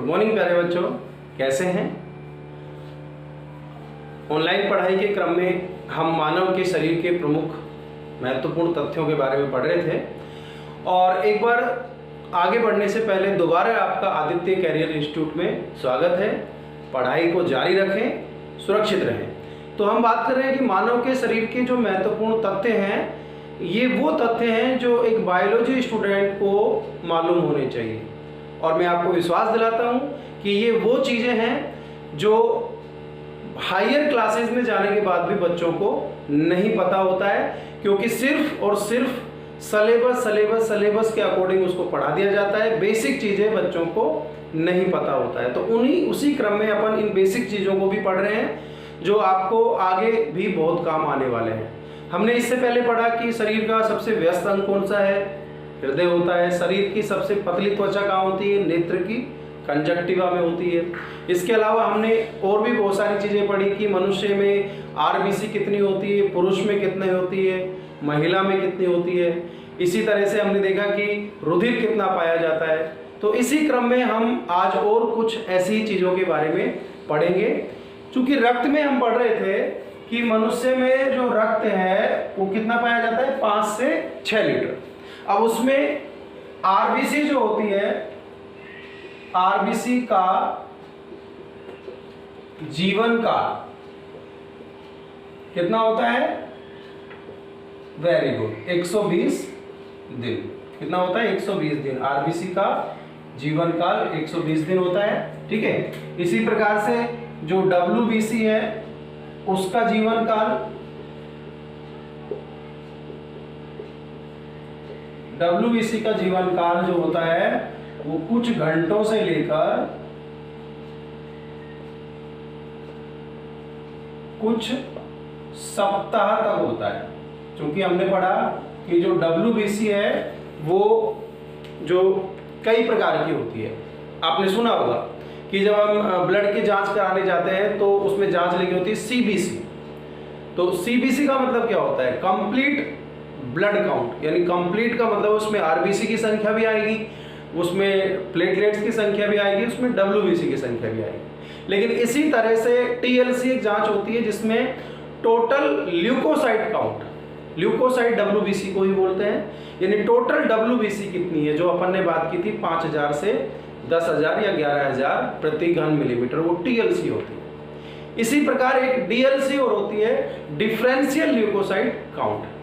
Morning प्यारे बच्चों, कैसे हैं। ऑनलाइन पढ़ाई के क्रम में हम मानव के शरीर के प्रमुख महत्वपूर्ण तथ्यों के बारे में पढ़ रहे थे और एक बार आगे बढ़ने से पहले दोबारा आपका आदित्य कैरियर इंस्टीट्यूट में स्वागत है। पढ़ाई को जारी रखें, सुरक्षित रहें। तो हम बात कर रहे हैं कि मानव के शरीर के जो महत्वपूर्ण तथ्य हैं, ये वो तथ्य हैं जो एक बायोलॉजी स्टूडेंट को मालूम होने चाहिए। और मैं आपको विश्वास दिलाता हूँ कि ये वो चीज़ें हैं जो हायर क्लासेस में जाने के बाद भी बच्चों को नहीं पता होता है, क्योंकि सिर्फ और सिर्फ सिलेबस के अकॉर्डिंग उसको पढ़ा दिया जाता है। बेसिक चीज़ें बच्चों को नहीं पता होता है। तो उसी क्रम में अपन इन बेसिक चीज़ों को भी पढ़ रहे हैं जो आपको आगे भी बहुत काम आने वाले हैं। हमने इससे पहले पढ़ा कि शरीर का सबसे व्यस्त अंग कौन सा है, हृदय होता है। शरीर की सबसे पतली त्वचा कहाँ होती है, नेत्र की कंजक्टिवा में होती है। इसके अलावा हमने और भी बहुत सारी चीज़ें पढ़ी कि मनुष्य में आरबीसी कितनी होती है, पुरुष में कितनी होती है, महिला में कितनी होती है। इसी तरह से हमने देखा कि रुधिर कितना पाया जाता है। तो इसी क्रम में हम आज और कुछ ऐसी चीज़ों के बारे में पढ़ेंगे। चूँकि रक्त में हम पढ़ रहे थे कि मनुष्य में जो रक्त है वो कितना पाया जाता है, 5 से 6 लीटर। अब उसमें आरबीसी जो होती है, आरबीसी का जीवन काल कितना होता है, वेरी गुड, 120 दिन। कितना होता है, 120 दिन। आरबीसी का जीवन काल 120 दिन होता है, ठीक है। इसी प्रकार से जो डब्ल्यूबीसी है उसका जीवन काल, डब्ल्यूबीसी का जीवन काल जो होता है वो कुछ घंटों से लेकर कुछ सप्ताह तक होता है। क्योंकि हमने पढ़ा कि जो डब्ल्यूबीसी है वो जो कई प्रकार की होती है। आपने सुना होगा कि जब हम ब्लड की जांच कराने जाते हैं तो उसमें जांच लिखी होती है सीबीसी। तो सीबीसी का मतलब क्या होता है, कंप्लीट ब्लड काउंट, यानी कंप्लीट का मतलब उसमें आरबीसी की संख्या भी आएगी, उसमें प्लेटलेट्स की संख्या भी आएगी, उसमें डब्ल्यूबीसी की संख्या भी आएगी। लेकिन इसी तरह से टीएलसी एक जांच होती है जिसमें total leukocyte count, leukocyte WBC को ही बोलते हैं, यानी टोटल डब्ल्यूबीसी कितनी है, जो अपन ने बात की थी 5000 से 10,000 या 11,000 प्रति घन मिलीमीटर, वो टीएलसी होती है। इसी प्रकार एक डीएलसी और होती है, डिफरेंशियल ल्यूकोसाइट काउंट।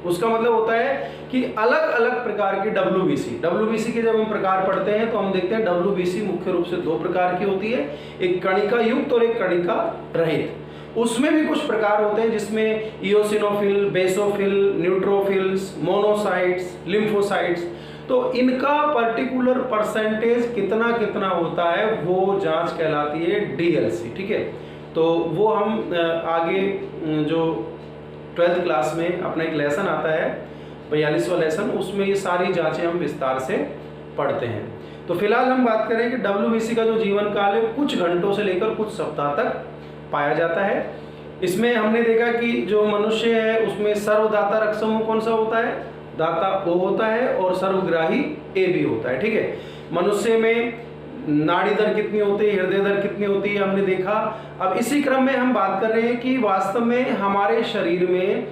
उसका मतलब होता है कि अलग अलग प्रकार की डब्ल्यूबीसी के जब हम प्रकार पढ़ते हैं तो हम देखते हैं डब्ल्यूबीसी मुख्य रूप से 2 प्रकार की होती है, एक कणिका युक्त और एक कणिका रहित। उसमें भी कुछ प्रकार होते हैं जिसमें eosinophil, basophil, neutrophils, monocytes, lymphocytes. तो इनका पर्टिकुलर परसेंटेज कितना कितना होता है वो जांच कहलाती है डीएलसी, ठीक है। तो वो हम आगे जो 12th क्लास में अपना एक लेसन आता है, 42वां लेसन, उसमें ये सारी जांचें हम विस्तार से पढ़ते हैं। तो फिलहाल हम बात करें कि डब्ल्यूबीसी का जो जीवन काल है कुछ घंटों से लेकर कुछ सप्ताह तक पाया जाता है। इसमें हमने देखा कि जो मनुष्य है उसमें सर्वदाता रक्त समूह कौन सा होता है, दाता O होता है और सर्वग्राही AB होता है, ठीक है। मनुष्य में नाड़ी दर कितनी होती है, हृदय दर कितनी होती है, हमने देखा। अब इसी क्रम में हम बात कर रहे हैं कि वास्तव में हमारे शरीर में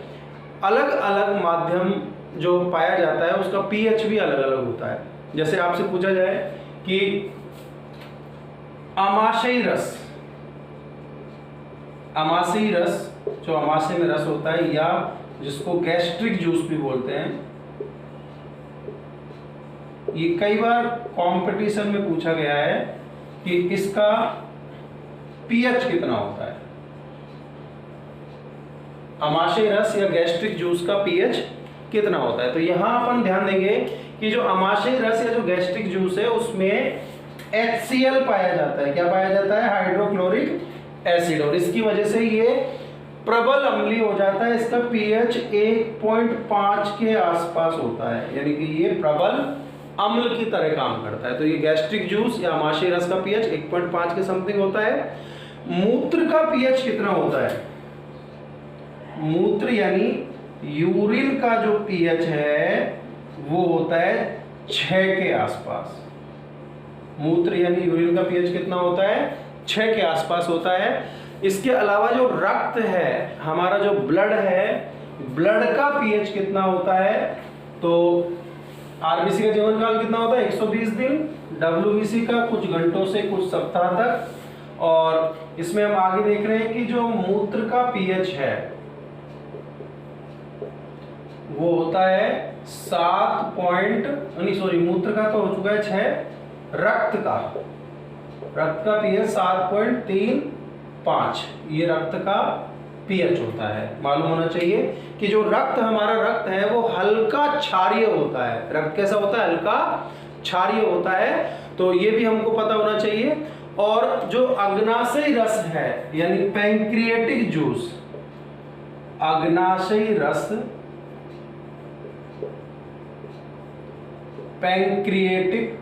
अलग अलग माध्यम जो पाया जाता है उसका पीएच भी अलग अलग होता है। जैसे आपसे पूछा जाए कि आमाशयी रस, आमाशयी रस, जो आमाशय में रस होता है या जिसको गैस्ट्रिक जूस भी बोलते हैं, ये कई बार कंपटीशन में पूछा गया है कि इसका पीएच कितना होता है। आमाशय रस या गैस्ट्रिक जूस का पीएच कितना होता है। तो यहां अपन ध्यान देंगे कि जो आमाशय रस या जो गैस्ट्रिक जूस है उसमें HCl पाया जाता है। क्या पाया जाता है, हाइड्रोक्लोरिक एसिड, और इसकी वजह से ये प्रबल अम्लीय हो जाता है। इसका पीएच 1.5 के आसपास होता है, यानी कि ये प्रबल अम्ल की तरह काम करता है। तो ये गैस्ट्रिक जूस या आमाशय रस का पीएच 1.5 के समथिंग होता है। मूत्र का पीएच कितना होता है, मूत्र यानी यूरिन का जो पीएच है वो होता है 6 के आसपास। मूत्र यानी यूरिन का पीएच कितना होता है, 6 के आसपास होता है। इसके अलावा जो रक्त है, हमारा जो ब्लड है, ब्लड का पीएच कितना होता है, तो आरबीसी का जीवन काल कितना होता है, 120 दिन, डब्ल्यूबीसी का कुछ घंटों से कुछ सप्ताह तक। और इसमें हम आगे देख रहे हैं कि जो मूत्र का पीएच है वो होता है 7 मूत्र का तो हो चुका है 6, रक्त का पीएच 7.35, ये रक्त का पीएच होता है। मालूम होना चाहिए कि जो हमारा रक्त है वो हल्का क्षारीय होता है। रक्त कैसा होता है, हल्का क्षारीय होता है, तो ये भी हमको पता होना चाहिए। और जो अग्नाशयी रस है यानी पैंक्रियाटिक जूस, अग्नाशयी रस, पैंक्रियाटिक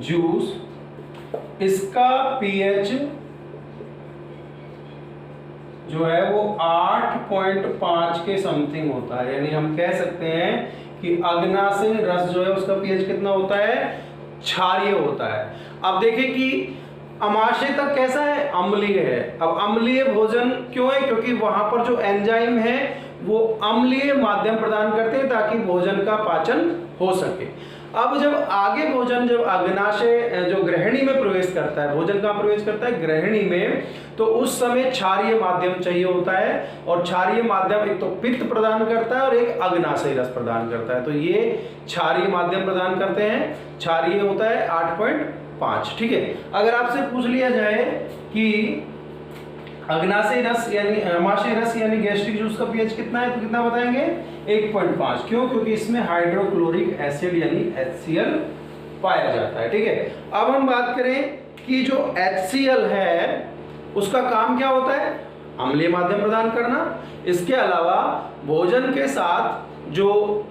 जूस, इसका पीएच जो है वो 8.5 के समथिंग होता है। यानी हम कह सकते हैं कि अग्नाशयी रस जो है उसका पीएच कितना होता है, क्षारीय होता है। अब देखें कि अमाशय तक कैसा है, अम्लीय है। अब अम्लीय भोजन क्यों है, क्योंकि वहां पर जो एंजाइम है वो अम्लीय माध्यम प्रदान करते हैं ताकि भोजन का पाचन हो सके। अब जब आगे भोजन जब अग्नाशय जो ग्रहणी में प्रवेश करता है, भोजन कहाँ प्रवेश करता है, ग्रहणी में, तो उस समय क्षारीय माध्यम चाहिए होता है। और क्षारीय माध्यम एक तो पित्त प्रदान करता है और एक अग्नाशयी रस प्रदान करता है। तो ये क्षारीय माध्यम प्रदान करते हैं, क्षारीय होता है 8.5। ठीक है, अगर आपसे पूछ लिया जाए कि अग्नाशयी रस यानी अमाशयी रस यानी गैस्ट्रिक जूस का पीएच कितना है, तो कितना बताएंगे, 1.5। क्यों, क्योंकि इसमें हाइड्रोक्लोरिक एसिड यानी HCl पाया जाता है। ठीक है, अब हम बात करें कि जो HCl है उसका काम क्या होता है, अम्लीय माध्यम प्रदान करना। इसके अलावा भोजन के साथ जो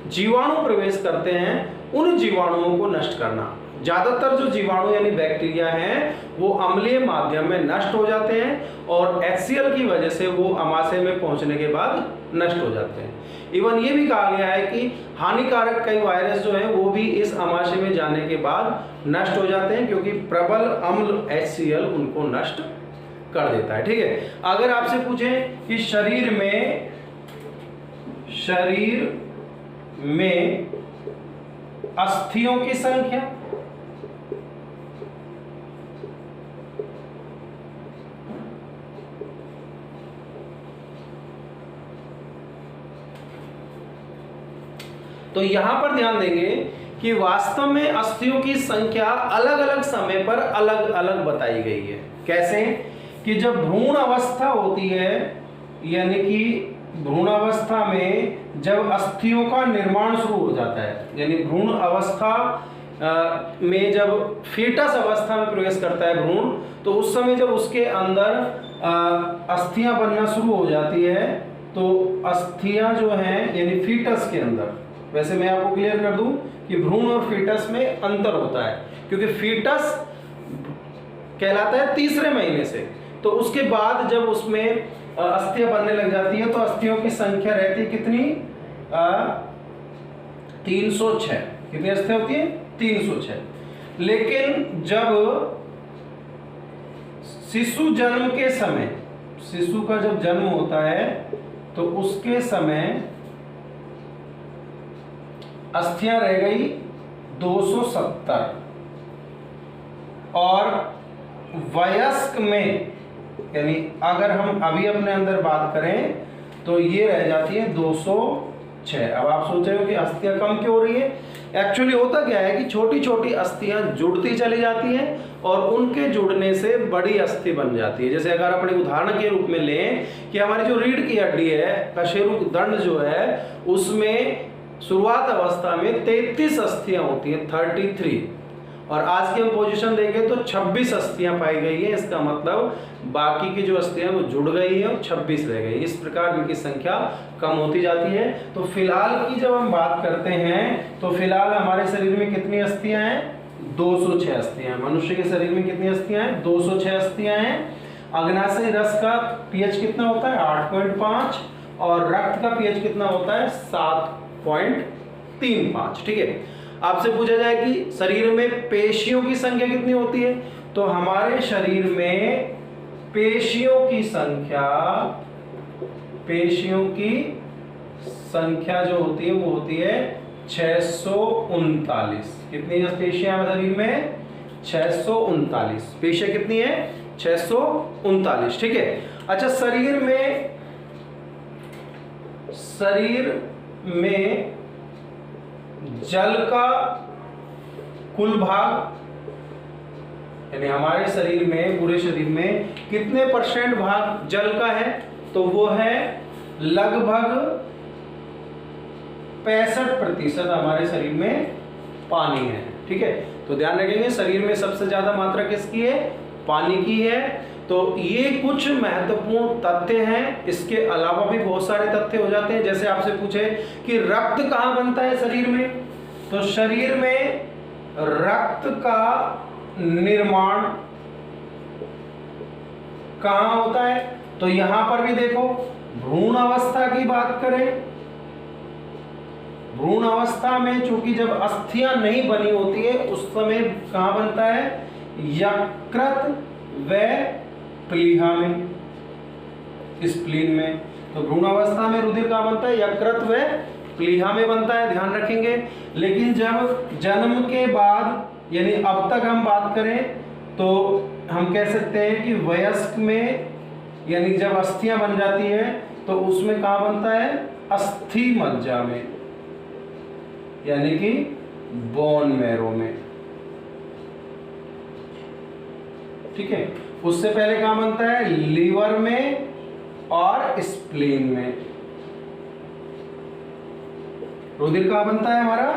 जीवाणु प्रवेश करते हैं उन जीवाणुओं को नष्ट करना। ज्यादातर जो जीवाणु यानी बैक्टीरिया हैं वो अम्लीय माध्यम में नष्ट हो जाते हैं और HCl की वजह से वो अमाशय में पहुंचने के बाद नष्ट हो जाते हैं। इवन ये भी कहा गया है कि हानिकारक कई वायरस जो है वो भी इस अमाशय में जाने के बाद नष्ट हो जाते हैं, क्योंकि प्रबल अम्ल HCl उनको नष्ट कर देता है। ठीक है, अगर आपसे पूछें कि शरीर में अस्थियों की संख्या, तो यहां पर ध्यान देंगे कि वास्तव में अस्थियों की संख्या अलग अलग समय पर अलग अलग बताई गई है। कैसे कि जब भ्रूण अवस्था होती है, यानी कि भ्रूण अवस्था में जब अस्थियों का निर्माण शुरू हो जाता है, यानी भ्रूण अवस्था में जब फीटस अवस्था में प्रवेश करता है भ्रूण, तो उस समय जब उसके अंदर अस्थियां बनना शुरू हो जाती है, तो अस्थियां जो हैं यानी फीटस के अंदर, वैसे मैं आपको क्लियर कर दूं कि भ्रूण और फीटस में अंतर होता है, क्योंकि फीटस कहलाता है तीसरे महीने से, तो उसके बाद जब उसमें अस्थियां बनने लग जाती है तो अस्थियों की संख्या रहती है कितनी, 306। कितनी अस्थियां होती है, 306। लेकिन जब शिशु जन्म के समय, शिशु का जब जन्म होता है तो उसके समय अस्थियां रह गई 270 और वयस्क में, यानी अगर हम अभी अपने अंदर बात करें तो ये रह जाती है 206। अब आप सोच रहे हो कि अस्थियां कम क्यों हो रही है, एक्चुअली होता क्या है कि छोटी छोटी अस्थियां जुड़ती चली जाती हैं और उनके जुड़ने से बड़ी अस्थि बन जाती है। जैसे अगर अपने उदाहरण के रूप में लें कि हमारी जो रीढ़ की हड्डी है, कशेरुक दंड जो है, उसमें शुरुआत अवस्था में 33 अस्थियां होती हैं, 33, और आज की हम पोजीशन देखें तो 26 अस्थियां पाई गई है। इसका मतलब बाकी की जो अस्थियां वो जुड़ गई है और 26 रह गई। इस प्रकार इनकी संख्या कम होती जाती है। तो फिलहाल की जब हम बात करते हैं तो फिलहाल हमारे शरीर में कितनी अस्थियां हैं, 206 अस्थियां हैं। मनुष्य के शरीर में कितनी अस्थियां हैं, 206 अस्थियां हैं। अग्नाशयी रस का पीएच कितना होता है, 8.5, और रक्त का पीएच कितना होता है, 7.35। 0.35। ठीक है, आपसे पूछा जाए कि शरीर में पेशियों की संख्या कितनी होती है, तो हमारे शरीर में पेशियों की संख्या जो होती है वो होती है 639। कितनी पेशियां शरीर में? 639 पेशियां कितनी है? 639। ठीक है, अच्छा शरीर में जल का कुल भाग, यानी हमारे शरीर में, पूरे शरीर में कितने % भाग जल का है, तो वो है लगभग 65% हमारे शरीर में पानी है। ठीक है, तो ध्यान रखेंगे शरीर में सबसे ज्यादा मात्रा किसकी है? पानी की है। तो ये कुछ महत्वपूर्ण तथ्य हैं, इसके अलावा भी बहुत सारे तथ्य हो जाते हैं। जैसे आपसे पूछे कि रक्त कहाँ बनता है शरीर में, तो शरीर में रक्त का निर्माण कहाँ होता है, तो यहां पर भी देखो, भ्रूण अवस्था की बात करें, भ्रूण अवस्था में चूंकि जब अस्थियां नहीं बनी होती है उस समय कहां बनता है? यकृत व प्लीहा में, स्प्लीन में। तो भ्रूण अवस्था में रुधिर कहां बनता है? यकृत व प्लीहा में बनता है, ध्यान रखेंगे। लेकिन जब जन्म के बाद, यानी अब तक हम बात करें तो हम कह सकते हैं कि वयस्क में, यानी जब अस्थियां बन जाती है तो उसमें कहां बनता है? अस्थि मज्जा में, यानी कि बोन मैरो में। ठीक है, उससे पहले कहां बनता है? लीवर में और स्प्लीन में। रुधिर कहां बनता है हमारा?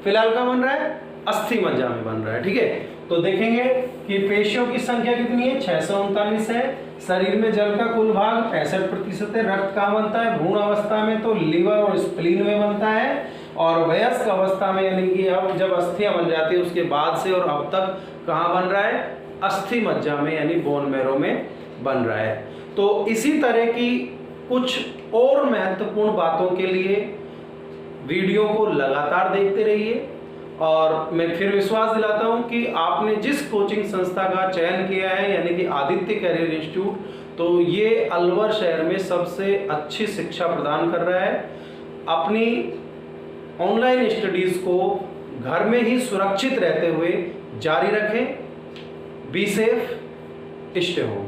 फिलहाल कहां बन रहा है? अस्थि मज्जा में बन रहा है। ठीक है, तो देखेंगे कि पेशियों की संख्या कितनी है? 639 है। शरीर में जल का कुल भाग 65% है। रक्त कहां बनता है? भ्रूण अवस्था में तो लीवर और स्प्लीन में बनता है, और वयस्क अवस्था में, यानी कि अब जब अस्थियां बन जाती है उसके बाद से और अब तक कहां बन रहा है? अस्थि मज्जा में, यानी बोन मैरो में बन रहा है। तो इसी तरह की कुछ और महत्वपूर्ण बातों के लिए वीडियो को लगातार देखते रहिए, और मैं फिर विश्वास दिलाता हूं कि आपने जिस कोचिंग संस्था का चयन किया है, यानी कि आदित्य कैरियर इंस्टीट्यूट, तो ये अलवर शहर में सबसे अच्छी शिक्षा प्रदान कर रहा है। अपनी ऑनलाइन स्टडीज को घर में ही सुरक्षित रहते हुए जारी रखें। Be safe, stay home.